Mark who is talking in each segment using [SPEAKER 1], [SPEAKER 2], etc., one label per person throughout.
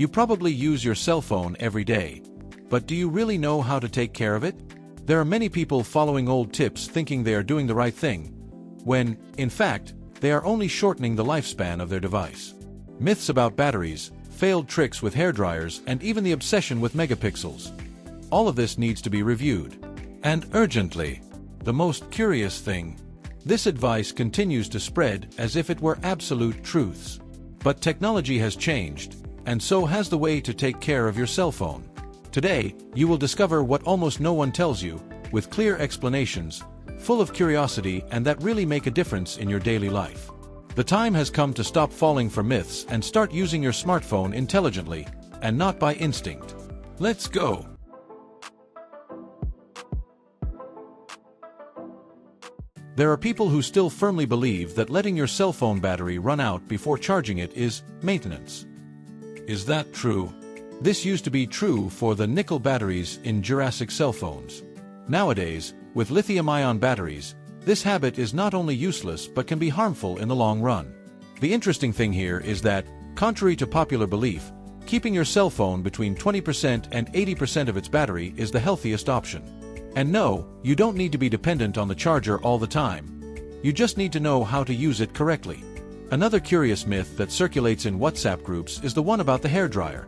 [SPEAKER 1] You probably use your cell phone every day. But do you really know how to take care of it? There are many people following old tips thinking they are doing the right thing, when, in fact, they are only shortening the lifespan of their device. Myths about batteries, failed tricks with hairdryers, and even the obsession with megapixels. All of this needs to be reviewed. And urgently. The most curious thing. This advice continues to spread as if it were absolute truths. But technology has changed, and so has the way to take care of your cell phone. Today, you will discover what almost no one tells you, with clear explanations, full of curiosity and that really make a difference in your daily life. The time has come to stop falling for myths and start using your smartphone intelligently, and not by instinct. Let's go! There are people who still firmly believe that letting your cell phone battery run out before charging it is maintenance. Is that true? This used to be true for the nickel batteries in Jurassic cell phones. Nowadays, with lithium-ion batteries, this habit is not only useless but can be harmful in the long run. The interesting thing here is that, contrary to popular belief, keeping your cell phone between 20% and 80% of its battery is the healthiest option. And no, you don't need to be dependent on the charger all the time. You just need to know how to use it correctly. Another curious myth that circulates in WhatsApp groups is the one about the hairdryer.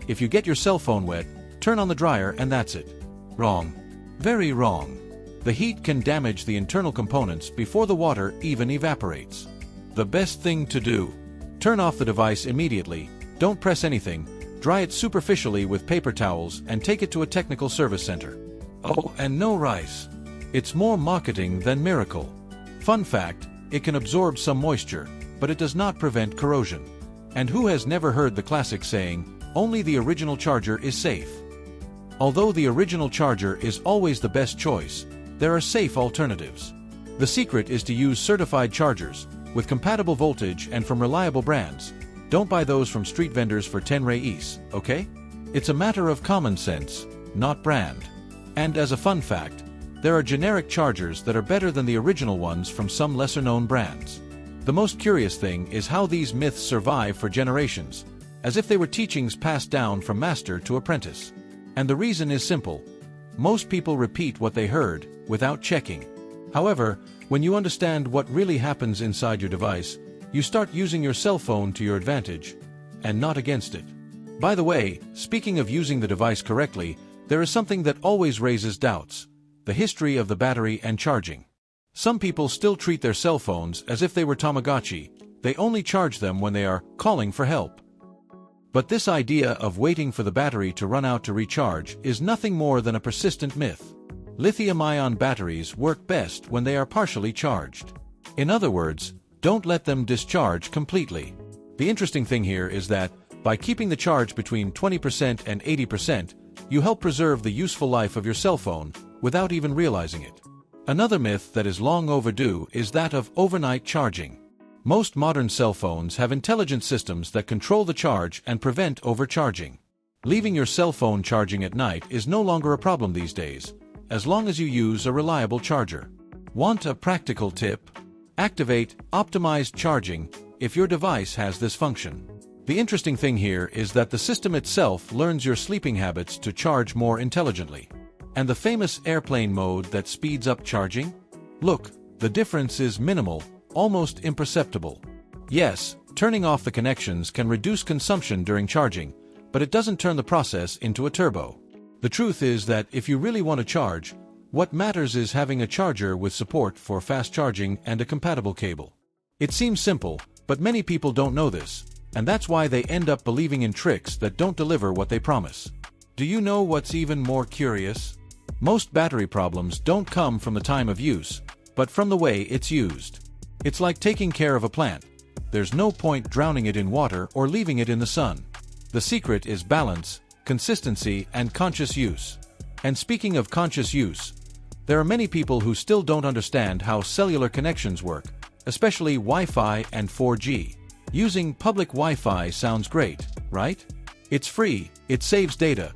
[SPEAKER 1] If you get your cell phone wet, turn on the dryer and that's it. Wrong. Very wrong. The heat can damage the internal components before the water even evaporates. The best thing to do: turn off the device immediately, don't press anything, dry it superficially with paper towels and take it to a technical service center. Oh, and no rice. It's more marketing than miracle. Fun fact, it can absorb some moisture, but it does not prevent corrosion. And who has never heard the classic saying, "Only the original charger is safe"? Although the original charger is always the best choice, there are safe alternatives. The secret is to use certified chargers, with compatible voltage and from reliable brands. Don't buy those from street vendors for 10 reais, okay? It's a matter of common sense, not brand. And as a fun fact, there are generic chargers that are better than the original ones from some lesser-known brands. The most curious thing is how these myths survive for generations, as if they were teachings passed down from master to apprentice. And the reason is simple. Most people repeat what they heard, without checking. However, when you understand what really happens inside your device, you start using your cell phone to your advantage, and not against it. By the way, speaking of using the device correctly, there is something that always raises doubts: the history of the battery and charging. Some people still treat their cell phones as if they were Tamagotchi. They only charge them when they are calling for help. But this idea of waiting for the battery to run out to recharge is nothing more than a persistent myth. Lithium-ion batteries work best when they are partially charged. In other words, don't let them discharge completely. The interesting thing here is that, by keeping the charge between 20% and 80%, you help preserve the useful life of your cell phone without even realizing it. Another myth that is long overdue is that of overnight charging. Most modern cell phones have intelligent systems that control the charge and prevent overcharging. Leaving your cell phone charging at night is no longer a problem these days, as long as you use a reliable charger. Want a practical tip? Activate optimized charging if your device has this function. The interesting thing here is that the system itself learns your sleeping habits to charge more intelligently. And the famous airplane mode that speeds up charging? Look, the difference is minimal, almost imperceptible. Yes, turning off the connections can reduce consumption during charging, but it doesn't turn the process into a turbo. The truth is that if you really want to charge, what matters is having a charger with support for fast charging and a compatible cable. It seems simple, but many people don't know this, and that's why they end up believing in tricks that don't deliver what they promise. Do you know what's even more curious? Most battery problems don't come from the time of use, but from the way it's used. It's like taking care of a plant. There's no point drowning it in water or leaving it in the sun. The secret is balance, consistency, and conscious use. And speaking of conscious use, there are many people who still don't understand how cellular connections work, especially Wi-Fi and 4G. Using public Wi-Fi sounds great, right? It's free, it saves data,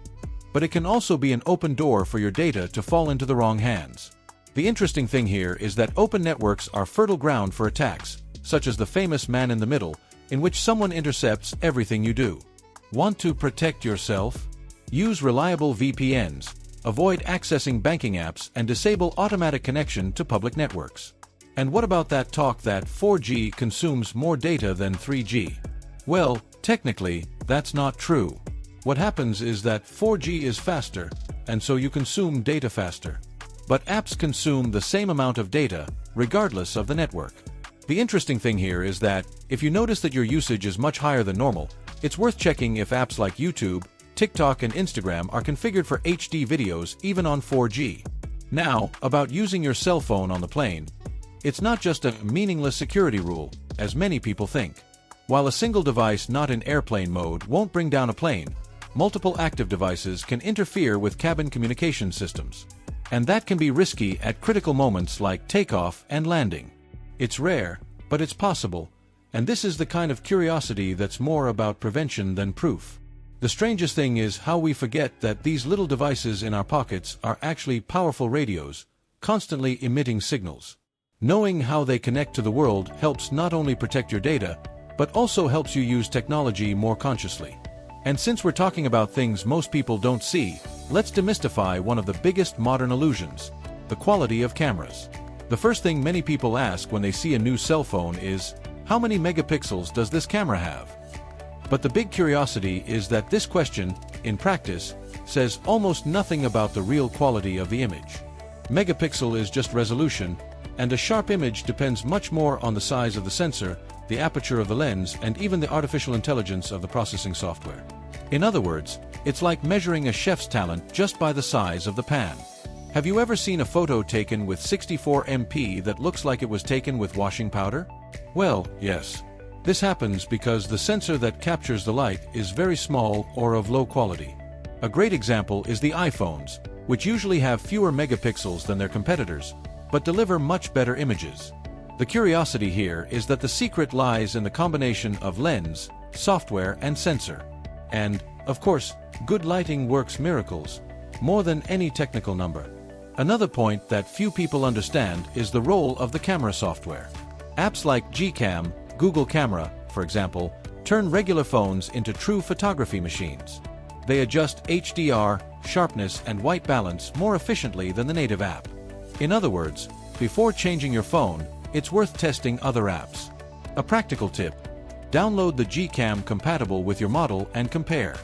[SPEAKER 1] but it can also be an open door for your data to fall into the wrong hands. The interesting thing here is that open networks are fertile ground for attacks, such as the famous man in the middle, in which someone intercepts everything you do. Want to protect yourself? Use reliable VPNs, avoid accessing banking apps, and disable automatic connection to public networks. And what about that talk that 4G consumes more data than 3G? Well, technically, that's not true. What happens is that 4G is faster, and so you consume data faster. But apps consume the same amount of data, regardless of the network. The interesting thing here is that, if you notice that your usage is much higher than normal, it's worth checking if apps like YouTube, TikTok, and Instagram are configured for HD videos even on 4G. Now, about using your cell phone on the plane. It's not just a meaningless security rule, as many people think. While a single device not in airplane mode won't bring down a plane, multiple active devices can interfere with cabin communication systems. And that can be risky at critical moments like takeoff and landing. It's rare, but it's possible, and this is the kind of curiosity that's more about prevention than proof. The strangest thing is how we forget that these little devices in our pockets are actually powerful radios, constantly emitting signals. Knowing how they connect to the world helps not only protect your data, but also helps you use technology more consciously. And since we're talking about things most people don't see, let's demystify one of the biggest modern illusions: the quality of cameras. The first thing many people ask when they see a new cell phone is, how many megapixels does this camera have? But the big curiosity is that this question, in practice, says almost nothing about the real quality of the image. Megapixel is just resolution, and a sharp image depends much more on the size of the sensor, the aperture of the lens, and even the artificial intelligence of the processing software. In other words, it's like measuring a chef's talent just by the size of the pan. Have you ever seen a photo taken with 64 MP that looks like it was taken with washing powder? Well, yes. This happens because the sensor that captures the light is very small or of low quality. A great example is the iPhones, which usually have fewer megapixels than their competitors, but deliver much better images. The curiosity here is that the secret lies in the combination of lens, software, and sensor. And, of course, good lighting works miracles, more than any technical number. Another point that few people understand is the role of the camera software. Apps like Gcam, Google Camera, for example, turn regular phones into true photography machines. They adjust HDR, sharpness, and white balance more efficiently than the native app. In other words, before changing your phone, it's worth testing other apps. A practical tip: download the Gcam compatible with your model and compare.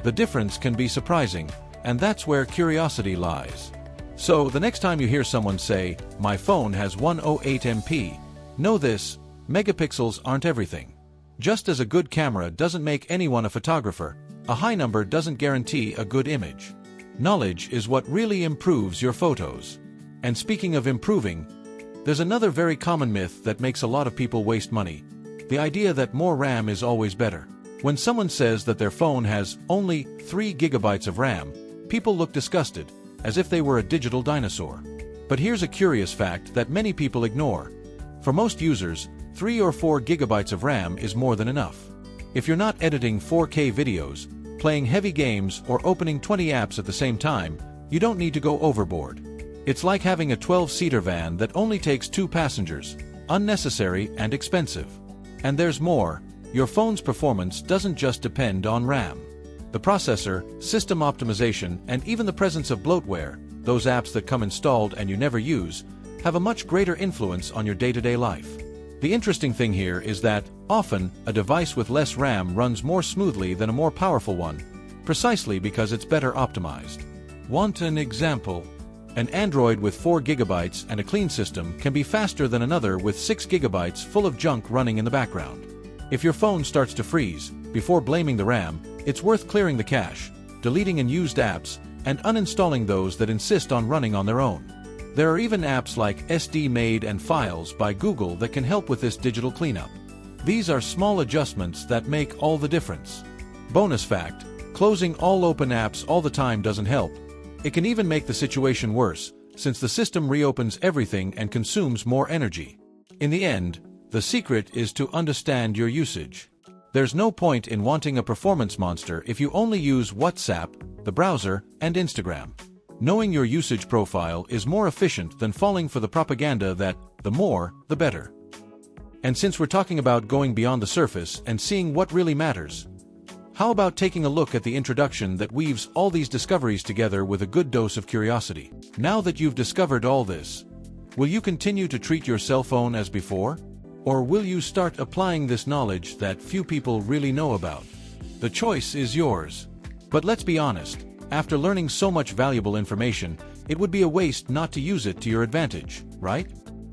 [SPEAKER 1] The difference can be surprising, and that's where curiosity lies. So the next time you hear someone say, "My phone has 108 MP," know this: megapixels aren't everything. Just as a good camera doesn't make anyone a photographer, a high number doesn't guarantee a good image. Knowledge is what really improves your photos. And speaking of improving, there's another very common myth that makes a lot of people waste money: the idea that more RAM is always better. When someone says that their phone has only 3 GB of RAM, people look disgusted, as if they were a digital dinosaur. But here's a curious fact that many people ignore. For most users, 3 or 4 GB of RAM is more than enough. If you're not editing 4K videos, playing heavy games, or opening 20 apps at the same time, you don't need to go overboard. It's like having a 12-seater van that only takes 2 passengers, unnecessary and expensive. And there's more: your phone's performance doesn't just depend on RAM. The processor, system optimization, and even the presence of bloatware, those apps that come installed and you never use, have a much greater influence on your day-to-day life. The interesting thing here is that, often, a device with less RAM runs more smoothly than a more powerful one, precisely because it's better optimized. Want an example? An Android with 4 GB and a clean system can be faster than another with 6 GB full of junk running in the background. If your phone starts to freeze, before blaming the RAM, it's worth clearing the cache, deleting unused apps, and uninstalling those that insist on running on their own. There are even apps like SD-Made and Files by Google that can help with this digital cleanup. These are small adjustments that make all the difference. Bonus fact: closing all open apps all the time doesn't help. It can even make the situation worse, since the system reopens everything and consumes more energy. In the end, the secret is to understand your usage. There's no point in wanting a performance monster if you only use WhatsApp, the browser, and Instagram. Knowing your usage profile is more efficient than falling for the propaganda that the more, the better. And since we're talking about going beyond the surface and seeing what really matters, How about taking a look at the introduction that weaves all these discoveries together with a good dose of curiosity? Now that you've discovered all this, will you continue to treat your cell phone as before? Or will you start applying this knowledge that few people really know about? The choice is yours. But let's be honest, after learning so much valuable information, it would be a waste not to use it to your advantage, right?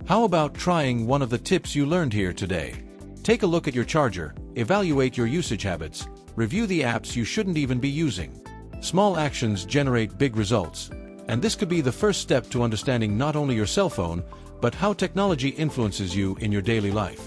[SPEAKER 1] How about trying one of the tips you learned here today? Take a look at your charger, evaluate your usage habits, review the apps you shouldn't even be using. Small actions generate big results, and this could be the first step to understanding not only your cell phone, but how technology influences you in your daily life.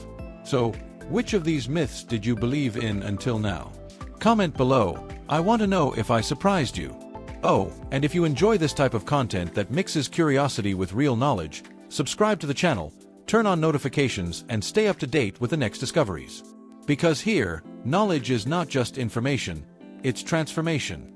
[SPEAKER 1] So, which of these myths did you believe in until now? Comment below. I want to know if I surprised you. Oh, and if you enjoy this type of content that mixes curiosity with real knowledge, subscribe to the channel, turn on notifications, and stay up to date with the next discoveries. Because here, knowledge is not just information, it's transformation.